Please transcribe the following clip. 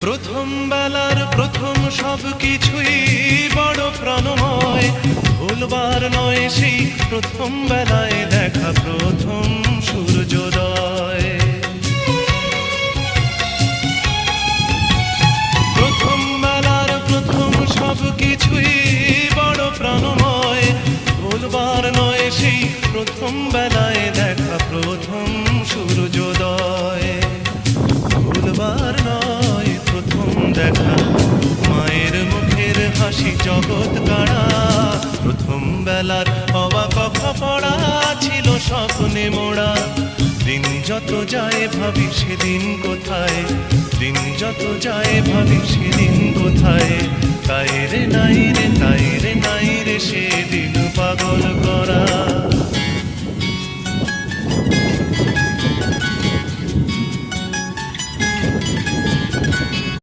প্রথম বেলার প্রথম সব কিছুই বড় প্রাণময়, ভুলবার নয় সেই প্রথম বেলায় দেখা প্রথম সূর্যোদয়। প্রথম বেলার প্রথম সব কিছুই বড় প্রাণময়, ভুলবার নয় সেই প্রথম বেলায় দেখা প্রথম সূর্যোদয়। ভুলবার নয় প্রথম দেখা, মায়ের মুখের হাসি জগৎ কাড়া। প্রথম বেলার হওয়া কথা পড়া ছিল স্বপ্নে মোড়া। দিন যত যায় ভাবি সেদিন কোথায়, দিন যত যায় ভাবি সেদিন কোথায়। তাই রে নাই রে, তাই রে নাই রে সেদিন পাগল করা।